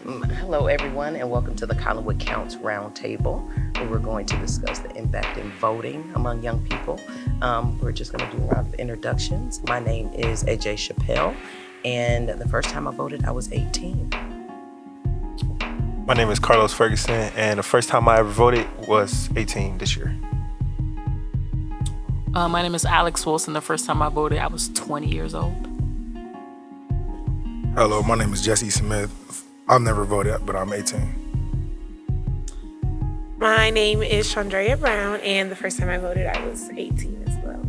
Hello, everyone, and welcome to the Collinwood Counts Roundtable, where we're going to discuss the impact in voting among young people. We're just going to do a round of introductions. My name is AJ Chappelle, and the first time I voted, I was 18. My name is Carlos Ferguson, and the first time I ever voted was 18 this year. My name is Alex Wilson. The first time I voted, I was 20 years old. Hello, my name is Jesse Smith. I've never voted, but I'm 18. My name is Chandrea Brown, and the first time I voted, I was 18 as well.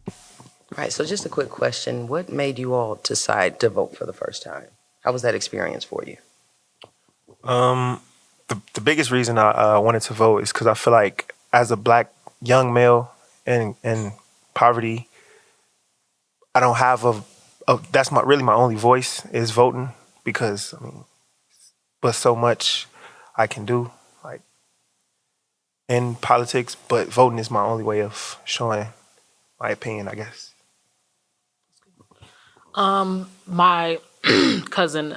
All right, so just a quick question. What made you all decide to vote for the first time? How was that experience for you? The biggest reason I wanted to vote is because I feel like as a Black young male in poverty, I don't have that's really my only voice is voting, because but so much I can do like in politics, but voting is my only way of showing my opinion, I guess. My cousin,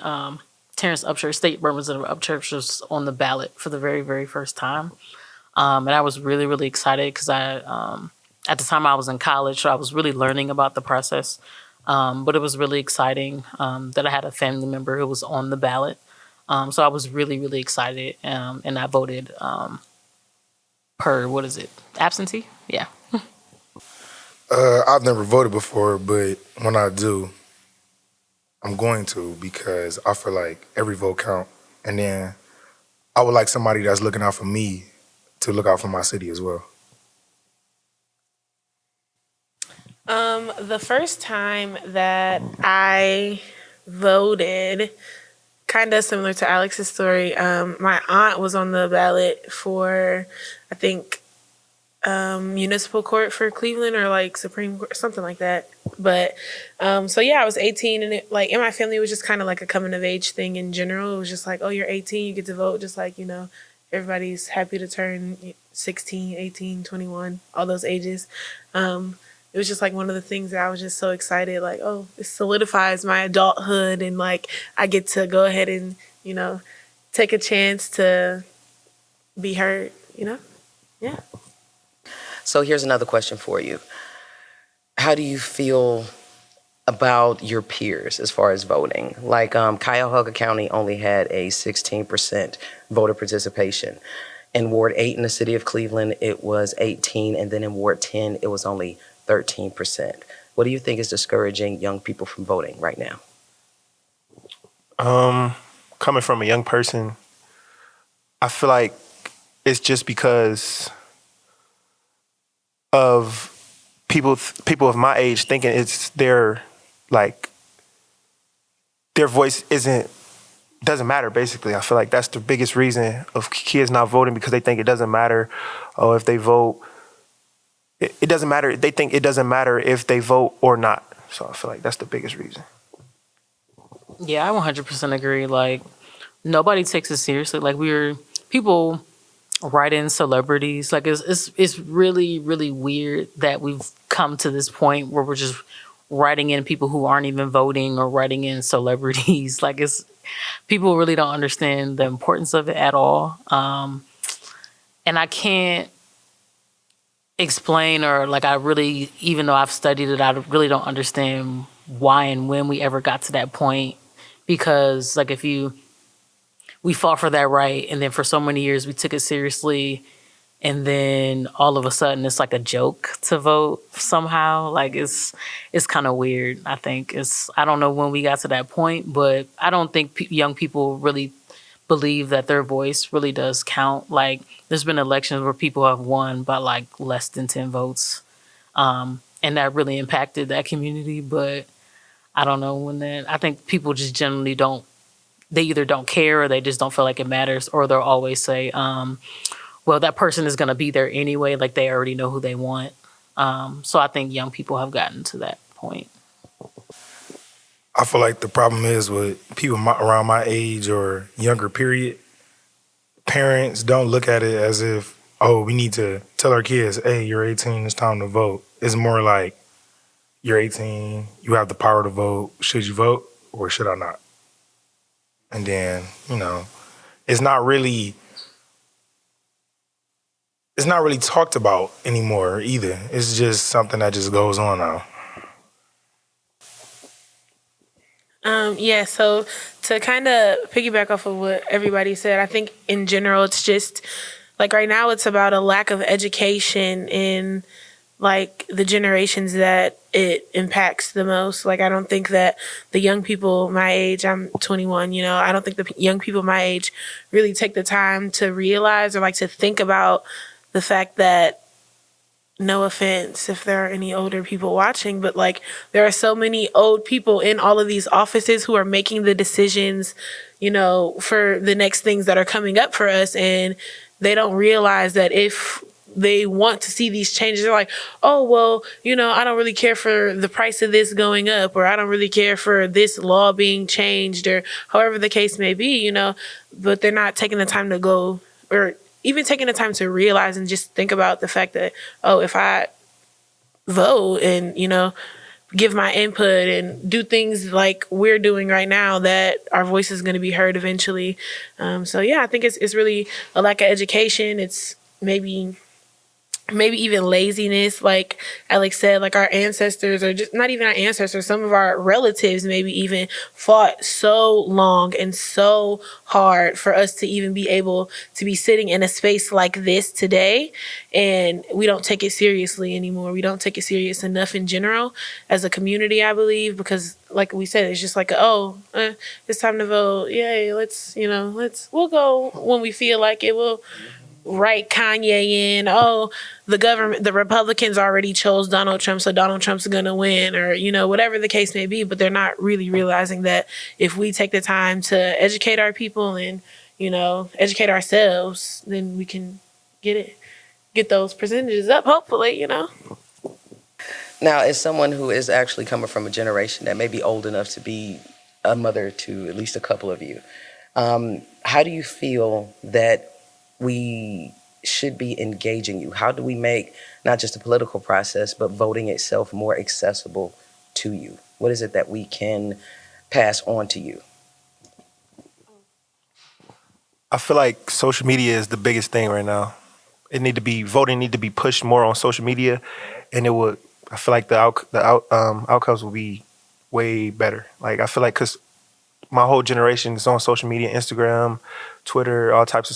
Terrence Upchurch, State Representative Upchurch, was on the ballot for the very, very first time. And I was really, really excited because at the time I was in college, so I was really learning about the process. But it was really exciting that I had a family member who was on the ballot. So I was really, really excited. And I voted absentee? Yeah. I've never voted before, but when I do, I'm going to, because I feel like every vote count. And then I would like somebody that's looking out for me to look out for my city as well. The first time that I voted, kind of similar to Alex's story, my aunt was on the ballot for, I think, municipal court for Cleveland, or like Supreme Court, something like that. But so yeah, I was 18, and it, like in my family, it was just kind of like a coming of age thing in general. It was just like, oh, you're 18, you get to vote, just like, everybody's happy to turn 16, 18, 21, all those ages. It was just like one of the things that I was just so excited, like, oh, it solidifies my adulthood, and like I get to go ahead and, take a chance to be heard, Yeah. So here's another question for you. How do you feel about your peers as far as voting? Like Cuyahoga County only had a 16% voter participation. In Ward 8 in the city of Cleveland, it was 18, and then in Ward 10, it was only 13%. What do you think is discouraging young people from voting right now? Coming from a young person, I feel like it's just because of people of my age thinking it's their voice doesn't matter, basically. I feel like that's the biggest reason of kids not voting, because they think it doesn't matter. Oh, if they vote, it doesn't matter. They think it doesn't matter if they vote or not. So I feel like that's the biggest reason. Yeah, I 100% agree. Like, nobody takes it seriously. Like, people write in celebrities. Like, it's really, really weird that we've come to this point where we're just writing in people who aren't even voting, or writing in celebrities. Like, people really don't understand the importance of it at all. And I can't explain, or like, I really, even though I've studied it, I really don't understand why and when we ever got to that point. Because like, we fought for that right, and then for so many years we took it seriously, and then all of a sudden it's like a joke to vote somehow. Like, it's kind of weird. I think I don't know when we got to that point, but I don't think young people really believe that their voice really does count. Like, there's been elections where people have won by like less than 10 votes, and that really impacted that community. But I don't know I think people just generally they either don't care, or they just don't feel like it matters, or they'll always say, well, that person is going to be there anyway. Like, they already know who they want. So I think young people have gotten to that point. I feel like the problem is with people around my age or younger period, parents don't look at it as if, oh, we need to tell our kids, hey, you're 18, it's time to vote. It's more like, you're 18, you have the power to vote, should you vote? or should I not? And then, it's not really talked about anymore either. It's just something that just goes on now. Yeah, so to kind of piggyback off of what everybody said, I think in general, it's just like right now it's about a lack of education in like the generations that it impacts the most. Like, I don't think that the young people my age, I'm 21, I don't think the young people my age really take the time to realize or like to think about the fact that, no offense if there are any older people watching, but like there are so many old people in all of these offices who are making the decisions, for the next things that are coming up for us. And they don't realize that if they want to see these changes, they're like, oh, well, I don't really care for the price of this going up, or I don't really care for this law being changed, or however the case may be, but they're not taking the time to go, or even taking the time to realize and just think about the fact that, oh, if I vote and, give my input and do things like we're doing right now, that our voice is going to be heard eventually. So yeah, I think it's really a lack of education. It's maybe even laziness, like Alex said, like our ancestors, or just not even our ancestors, some of our relatives maybe even fought so long and so hard for us to even be able to be sitting in a space like this today. And we don't take it seriously anymore. We don't take it serious enough in general as a community, I believe, because like we said, it's just like, it's time to vote. Yay, we'll go when we feel like it. Will write Kanye in, the Republicans already chose Donald Trump, so Donald Trump's gonna win, or, whatever the case may be. But they're not really realizing that if we take the time to educate our people and, educate ourselves, then we can get those percentages up, hopefully, Now, as someone who is actually coming from a generation that may be old enough to be a mother to at least a couple of you, how do you feel that we should be engaging you? How do we make not just the political process, but voting itself more accessible to you? What is it that we can pass on to you? I feel like social media is the biggest thing right now. Voting need to be pushed more on social media, and I feel like the outcomes will be way better. Like, I feel like, because my whole generation is on social media, Instagram, Twitter, all types of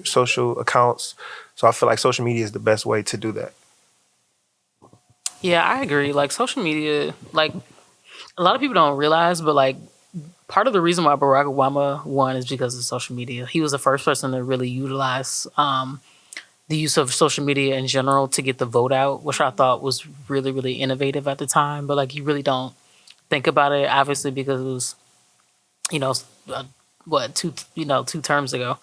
social accounts. So I feel like social media is the best way to do that. Yeah, I agree. Like social media, like a lot of people don't realize, but like part of the reason why Barack Obama won is because of social media. He was the first person to really utilize the use of social media in general to get the vote out, which I thought was really, really innovative at the time. But like you really don't think about it, obviously, because it was, two terms ago.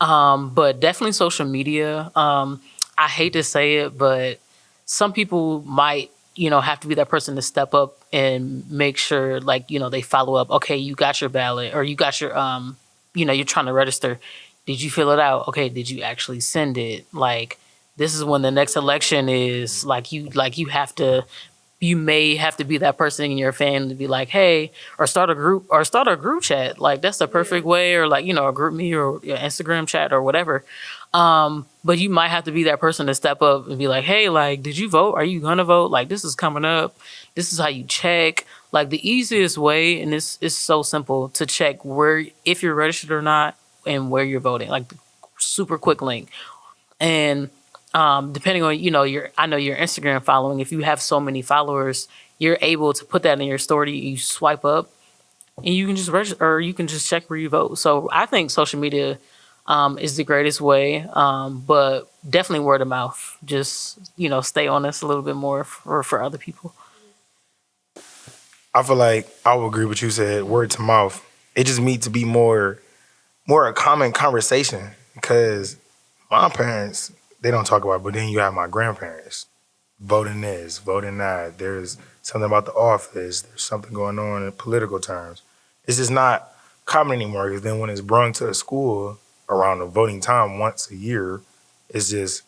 But definitely social media. I hate to say it, but some people might, have to be that person to step up and make sure, like, they follow up. Okay, you got your ballot, or you got your, you're trying to register. Did you fill it out? Okay, did you actually send it? Like, this is when the next election is. You may have to be that person in your family to be like, hey, or start a group chat. Like, that's the perfect way, or like, a group me or Instagram chat or whatever. But you might have to be that person to step up and be like, hey, like, did you vote? Are you gonna vote? Like, this is coming up. This is how you check. Like, the easiest way, and this is so simple, to check if you're registered or not and where you're voting. Like, super quick link. And depending on, your Instagram following, if you have so many followers, you're able to put that in your story. You swipe up and you can just register, or you can just check where you vote. So I think social media is the greatest way, but definitely word of mouth. Just, stay on this a little bit more for other people. I feel like I would agree with you said, word to mouth. It just needs to be more a common conversation, because my parents, they don't talk about it, but then you have my grandparents voting this, voting that. There's something about the office. There's something going on in political terms. It's just not common anymore, because then when it's brought to a school around the voting time once a year, it's just,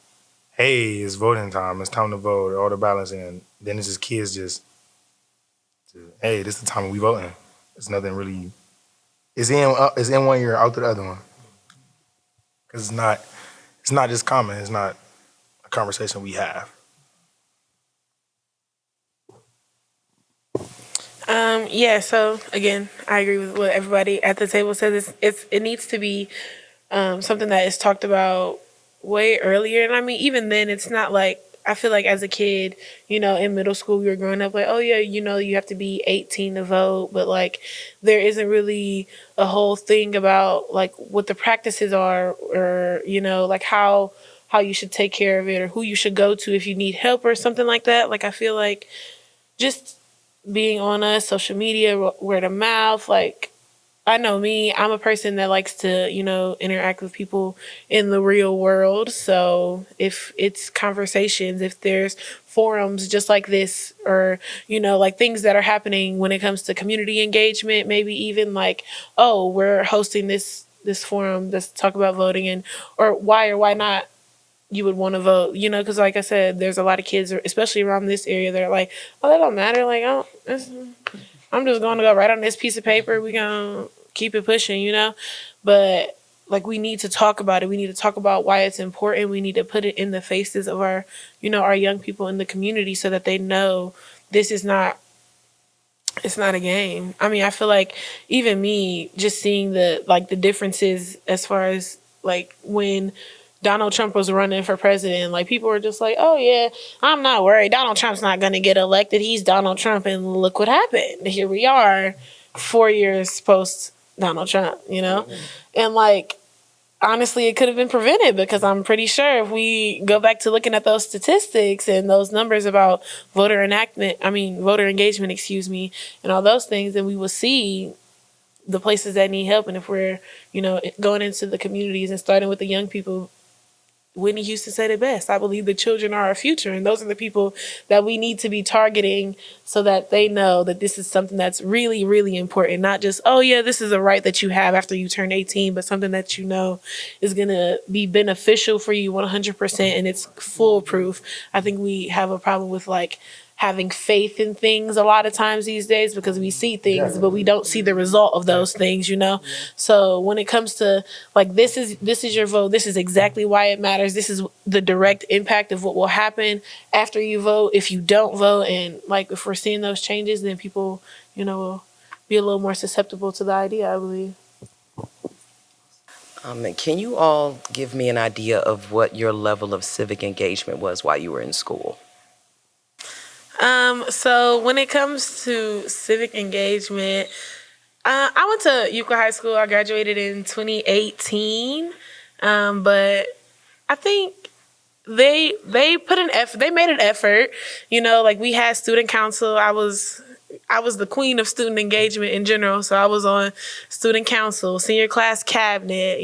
hey, it's voting time. It's time to vote. All the ballots in. Then it's just kids just, hey, this is the time we voting. It's nothing really. It's in one year, out to the other one. Because it's not just common. It's not a conversation we have. Yeah, so again, I agree with what everybody at the table says. It needs to be something that is talked about way earlier. And I mean, even then, it's not like, I feel like as a kid, in middle school, we were growing up like, oh yeah, you have to be 18 to vote, but like, there isn't really a whole thing about like what the practices are, or like how you should take care of it, or who you should go to if you need help or something like that. Like, I feel like just being on social media, word of mouth, like, I know me, I'm a person that likes to, interact with people in the real world. So if it's conversations, if there's forums just like this, or, like things that are happening when it comes to community engagement, maybe even like, oh, we're hosting this forum that's talk about voting, and or why not you would want to vote, because like I said, there's a lot of kids, especially around this area, that are like, oh, that don't matter. Like, oh, I'm just going to go write on this piece of paper. We gonna keep it pushing. But like, we need to talk about it. We need to talk about why it's important. We need to put it in the faces of our, our young people in the community, so that they know this is not. It's not a game. I mean, I feel like even me just seeing the differences as far as like when Donald Trump was running for president, like people were just like, oh yeah, I'm not worried. Donald Trump's not going to get elected. He's Donald Trump. And look what happened. Here we are 4 years post Donald Trump, And like, honestly, it could have been prevented, because I'm pretty sure if we go back to looking at those statistics and those numbers about voter engagement, and all those things, then we will see the places that need help. And if we're, going into the communities and starting with the young people, Whitney Houston said it best. I believe the children are our future, and those are the people that we need to be targeting, so that they know that this is something that's really, really important. Not just, oh yeah, this is a right that you have after you turn 18, but something that is going to be beneficial for you 100%, and it's foolproof. I think we have a problem with like having faith in things a lot of times these days, because we see things, but we don't see the result of those things. So when it comes to like, this is your vote, this is exactly why it matters, this is the direct impact of what will happen after you vote if you don't vote. And like, if we're seeing those changes, then people will be a little more susceptible to the idea, I believe. And can you all give me an idea of what your level of civic engagement was while you were in school? So when it comes to civic engagement, I went to Euclid High School. I graduated in 2018. But I think they put an effort. They made an effort. Like, we had student council. I was the queen of student engagement in general. So I was on student council, senior class cabinet,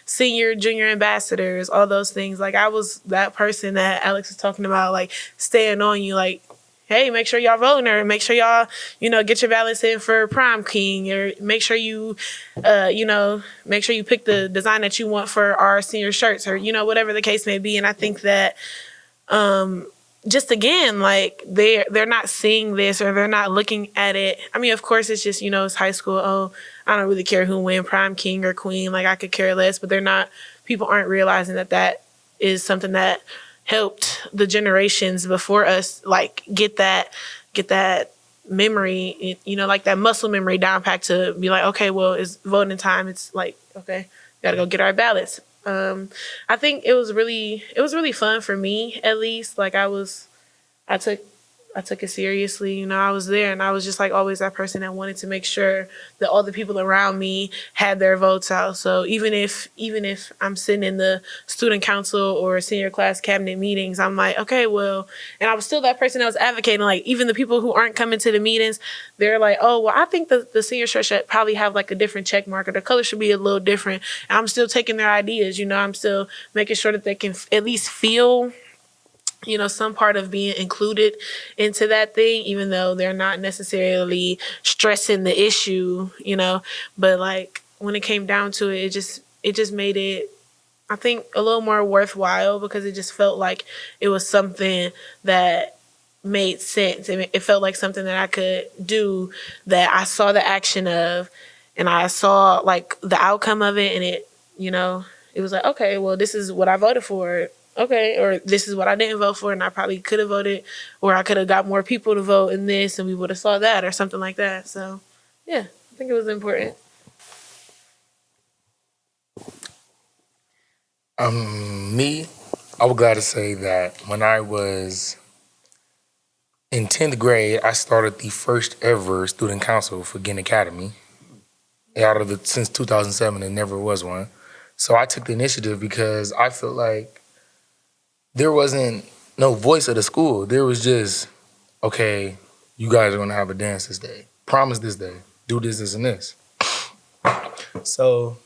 senior, junior ambassadors, all those things. Like, I was that person that Alex is talking about, like, staying on you, like, hey, make sure y'all voting, or make sure y'all, get your ballots in for prom king, or make sure you, make sure you pick the design that you want for our senior shirts, or, whatever the case may be. And I think that, just again, like, they're not seeing this, or they're not looking at it. I mean, of course, it's just, it's high school. Oh, I don't really care who win prom king or queen. Like, I could care less, but people aren't realizing that is something that helped the generations before us, like, get that memory, like that muscle memory down packed, to be like, okay, well, it's voting time. It's like, okay, gotta go get our ballots. I think it was really fun for me, at least. Like, I took it seriously. I was there, and I was just like always that person that wanted to make sure that all the people around me had their votes out. So even if I'm sitting in the student council or senior class cabinet meetings, I'm like, okay, well, and I was still that person that was advocating. Like, even the people who aren't coming to the meetings, they're like, oh, well, I think the senior shirt should probably have like a different check mark, or the color should be a little different. And I'm still taking their ideas. I'm still making sure that they can at least feel some part of being included into that thing, even though they're not necessarily stressing the issue, but like, when it came down to it, it just made it, I think, a little more worthwhile, because it just felt like it was something that made sense. It felt like something that I could do, that I saw the action of, and I saw like the outcome of it, and it, it was like, okay, well, this is what I voted for. Okay, or this is what I didn't vote for, and I probably could have voted, or I could have got more people to vote in this, and we would have saw that, or something like that. So, yeah, I think it was important. Me, I was glad to say that when I was in 10th grade, I started the first ever student council for Ginn Academy. Since 2007, there never was one. So I took the initiative because I felt like there wasn't no voice of the school. There was just, okay, you guys are gonna have a dance this day. Promise this day. Do this, this, and this. So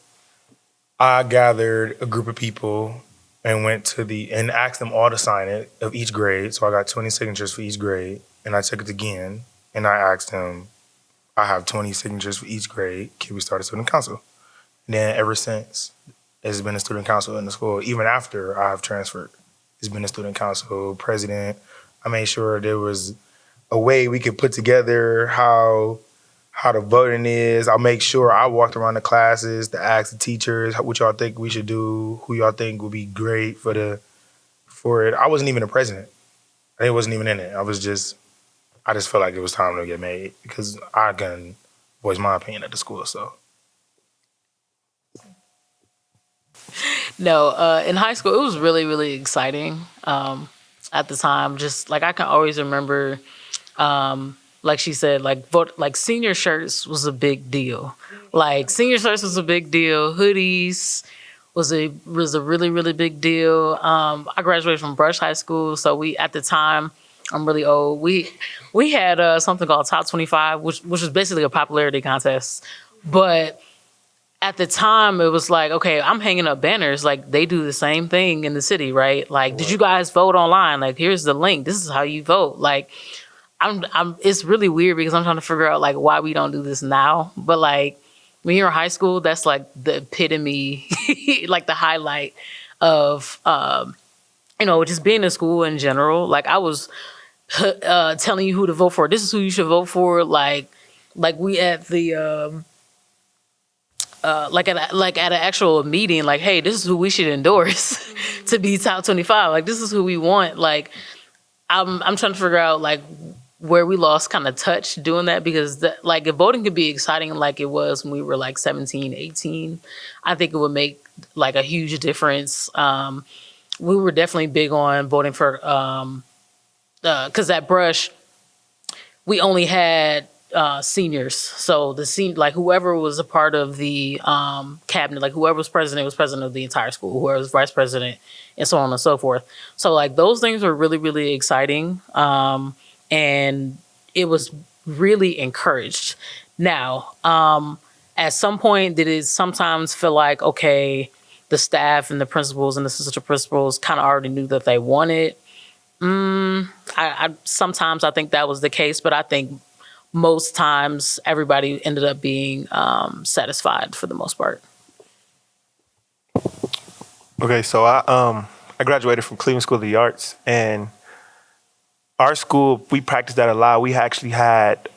I gathered a group of people and went and asked them all to sign it of each grade. So I got 20 signatures for each grade, and I took it again, and I asked them, I have 20 signatures for each grade. Can we start a student council? And then ever since, there's been a student council in the school. Even after I have transferred, there's been a student council president. I made sure there was a way we could put together how the voting is. I'll make sure I walked around the classes to ask the teachers what y'all think we should do, who y'all think would be great for it. I wasn't even a president. I wasn't even in it. I just felt like it was time to get made because I couldn't voice my opinion at the school. So No, in high school, it was really, really exciting at the time. Just like I can always remember, like she said, like senior shirts was a big deal. Like senior shirts was a big deal. Hoodies was a really, really big deal. I graduated from Brush High School, so we at the time, I'm really old. We had something called Top 25, which was basically a popularity contest, but at the time, it was like, okay, I'm hanging up banners. Like, they do the same thing in the city, right? Like, did you guys vote online? Like, here's the link. This is how you vote. Like, it's really weird because I'm trying to figure out, like, why we don't do this now. But, like, when you're in high school, that's, like, the epitome, like, the highlight of, just being in school in general. Like, I was telling you who to vote for. This is who you should vote for. Like we at the... at an actual meeting, like, hey, this is who we should endorse to be top 25. Like, this is who we want. Like, I'm trying to figure out like where we lost kind of touch doing that, because if voting could be exciting like it was when we were like 17, 18, I think it would make like a huge difference. We were definitely big on voting for, because at Brush, we only had seniors. So whoever was a part of the cabinet, like whoever was president of the entire school, whoever was vice president, and so on and so forth. So like those things were really, really exciting. And it was really encouraged. Now, at some point, did it sometimes feel like, okay, the staff and the principals and the assistant principals kind of already knew that they wanted? Sometimes I think that was the case, but I think most times everybody ended up being satisfied for the most part. Okay, so I graduated from Cleveland School of the Arts, and our school, we practiced that a lot. We actually had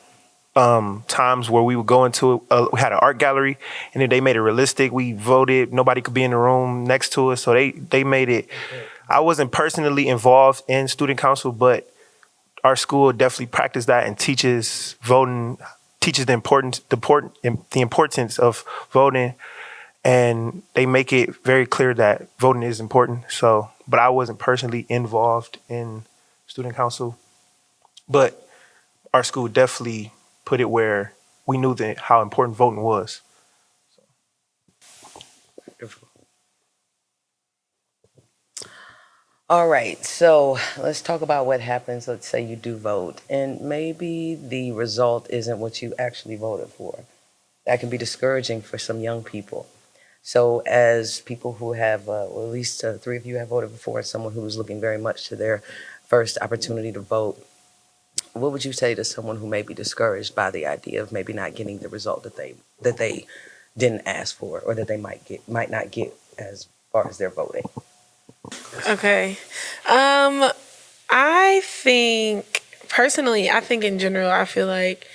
times where we would go into we had an art gallery, and then they made it realistic. We voted, nobody could be in the room next to us, so they made it. I wasn't personally involved in student council, but our school definitely practiced that and teaches voting, teaches the importance of voting, and they make it very clear that voting is important. So, but I wasn't personally involved in student council, but our school definitely put it where we knew how important voting was. All right, so let's talk about what happens. Let's say you do vote, and maybe the result isn't what you actually voted for. That can be discouraging for some young people. So as people who have, well, at least three of you have voted before, and someone who is looking very much to their first opportunity to vote, what would you say to someone who may be discouraged by the idea of maybe not getting the result that they didn't ask for, or that they might not get as far as their voting? Okay. I think personally, I think in general, I feel like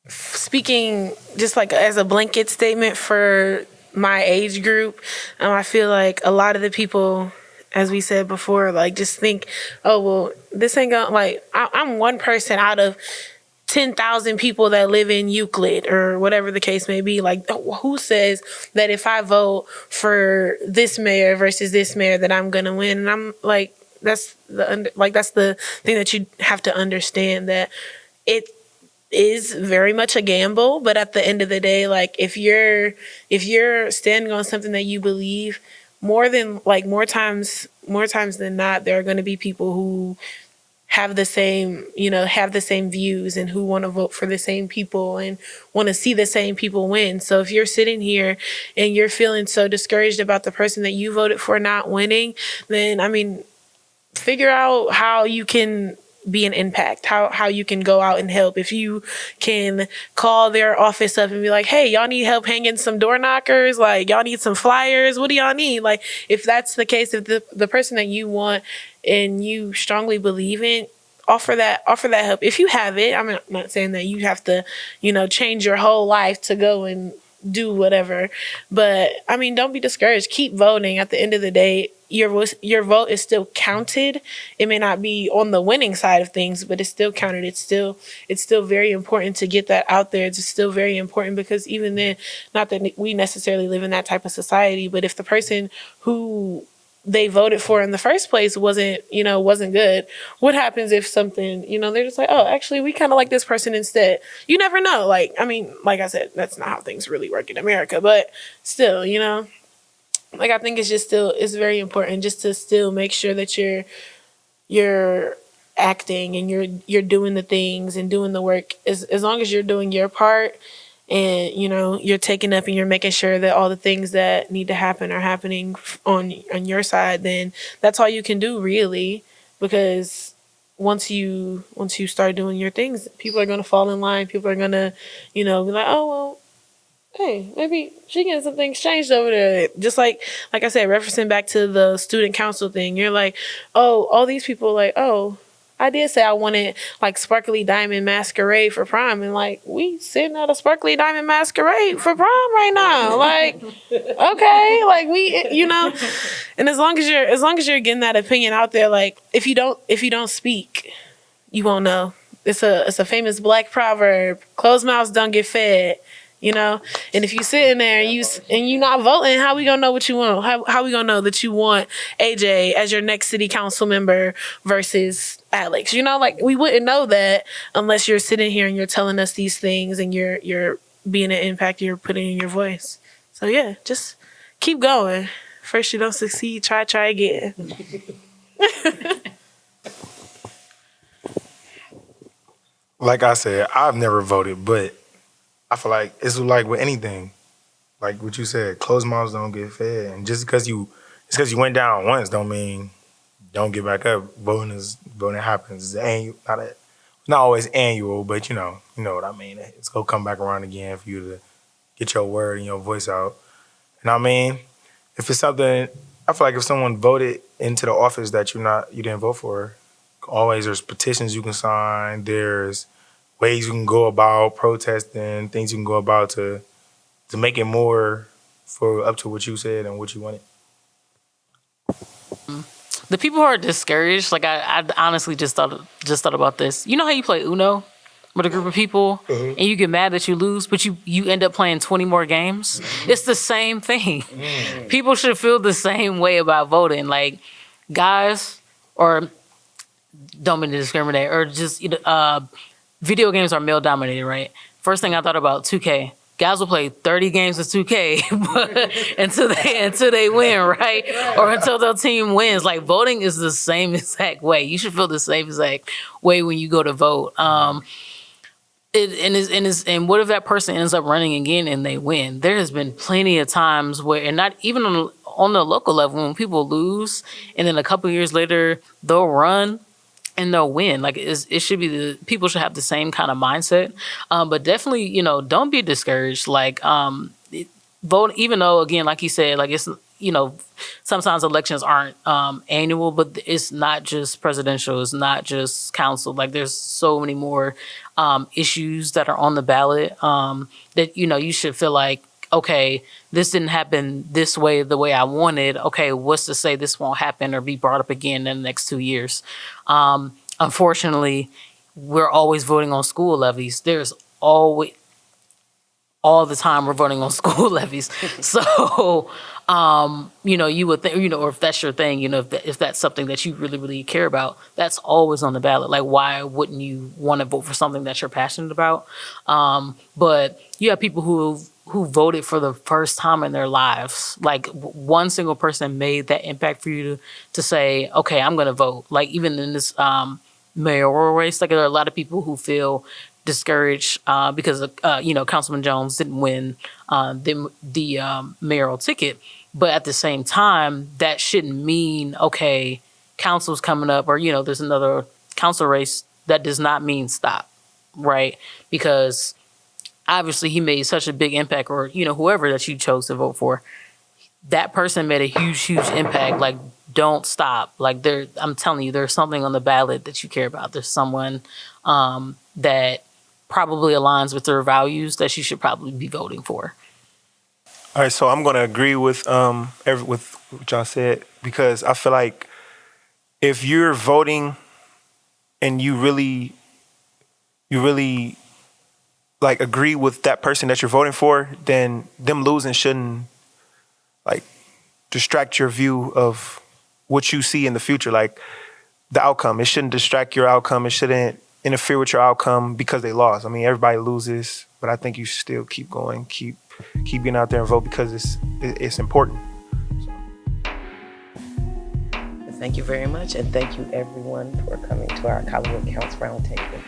speaking just like as a blanket statement for my age group, I feel like a lot of the people, as we said before, like just think, oh, well, this ain't gonna, like, I'm one person out of 10,000 people that live in Euclid or whatever the case may be. Like, who says that if I vote for this mayor versus this mayor that I'm gonna win? And I'm like, that's the thing that you have to understand, that it is very much a gamble, but at the end of the day, like if you're standing on something that you believe, more times than not, there are going to be people who have the same views and who want to vote for the same people and want to see the same people win. So if you're sitting here and you're feeling so discouraged about the person that you voted for not winning, then I mean, figure out how you can be an impact, how you can go out and help. If you can call their office up and be like, hey, y'all need help hanging some door knockers, like y'all need some flyers, what do y'all need? Like, if that's the case, if the person that you want and you strongly believe in, offer that help. If you have it, I'm not saying that you have to, change your whole life to go and do whatever, but I mean, don't be discouraged. Keep voting. At the end of the day, your vote is still counted. It may not be on the winning side of things, but it's still counted. It's still very important to get that out there. It's still very important, because even then, not that we necessarily live in that type of society, but if the person who they voted for in the first place wasn't good, what happens if something, they're just like, oh, actually, we kind of like this person instead. You never know. Like, I mean, like I said, that's not how things really work in America, but still, like, I think it's very important just to still make sure that you're acting and you're doing the things and doing the work, as long as you're doing your part and you're taking up and you're making sure that all the things that need to happen are happening on your side. Then that's all you can do, really, because once you start doing your things, people are going to fall in line. People are going to be like, oh, well, hey, maybe she getting some things changed over there. Just like I said, referencing back to the student council thing, you're like, oh, all these people, like, oh, I did say I wanted like sparkly diamond masquerade for prom, and like we sitting at a sparkly diamond masquerade for prom right now. Like, okay, like we, and as long as you're getting that opinion out there, like if you don't speak, you won't know. It's a famous Black proverb: closed mouths don't get fed. And if you sitting there and you not voting, how we gonna know what you want? How we gonna know that you want AJ as your next city council member versus Alex? Like we wouldn't know that unless you're sitting here and you're telling us these things and you're being an impact, you're putting in your voice. So yeah, just keep going. First you don't succeed, try again. Like I said, I've never voted, but I feel like it's like with anything, like what you said, closed mouths don't get fed. And just because you went down once don't mean don't get back up. Voting happens. It's not always annual, but you know what I mean. It's gonna come back around again for you to get your word and your voice out. And I mean, if it's something, I feel like if someone voted into the office that you didn't vote for, always there's petitions you can sign. There's ways you can go about protesting, things you can go about to make it more up to what you said and what you wanted. The people who are discouraged, like I honestly just thought about this. You know how you play Uno with a group of people and you get mad that you lose, but you end up playing 20 more games? It's the same thing. People should feel the same way about voting. Like, guys, or don't mean to discriminate, or just video games are male dominated, right? First thing I thought about, 2K. Guys will play 30 games of 2K until they win, right? Or until their team wins. Like, voting is the same exact way. You should feel the same exact way when you go to vote. And what if that person ends up running again and they win? There has been plenty of times where, and not even on the local level, when people lose and then a couple years later they'll run and they'll win. Like, it should be people should have the same kind of mindset. But definitely, don't be discouraged. Like, vote, even though, again, like you said, like sometimes elections aren't annual, but it's not just presidential, it's not just council. Like there's so many more issues that are on the ballot that you should feel like, okay, this didn't happen this way, the way I wanted. Okay, what's to say this won't happen or be brought up again in the next 2 years? Unfortunately, we're always voting on school levies. There's always, all the time we're voting on school levies. So, you would think, or if that's your thing, if that's something that you really, really care about, that's always on the ballot. Like, why wouldn't you want to vote for something that you're passionate about? But you have people who voted for the first time in their lives. Like one single person made that impact for you to say, okay, I'm going to vote. Like even in this mayoral race, like there are a lot of people who feel discouraged because Councilman Jones didn't win the mayoral ticket. But at the same time, that shouldn't mean, okay, council's coming up or, there's another council race. That does not mean stop, right? Because obviously he made such a big impact, or, whoever that you chose to vote for, that person made a huge, huge impact. Like, don't stop. Like I'm telling you, there's something on the ballot that you care about. There's someone that probably aligns with their values that you should probably be voting for. All right, so I'm going to agree with with what y'all said, because I feel like if you're voting and you really like agree with that person that you're voting for, then them losing shouldn't like distract your view of what you see in the future, like the outcome. It shouldn't distract your outcome. It shouldn't interfere with your outcome because they lost. I mean, everybody loses, but I think you should still keep going, keep getting out there and vote because it's important. Thank you very much, and thank you everyone for coming to our Collinwood Counts Roundtable.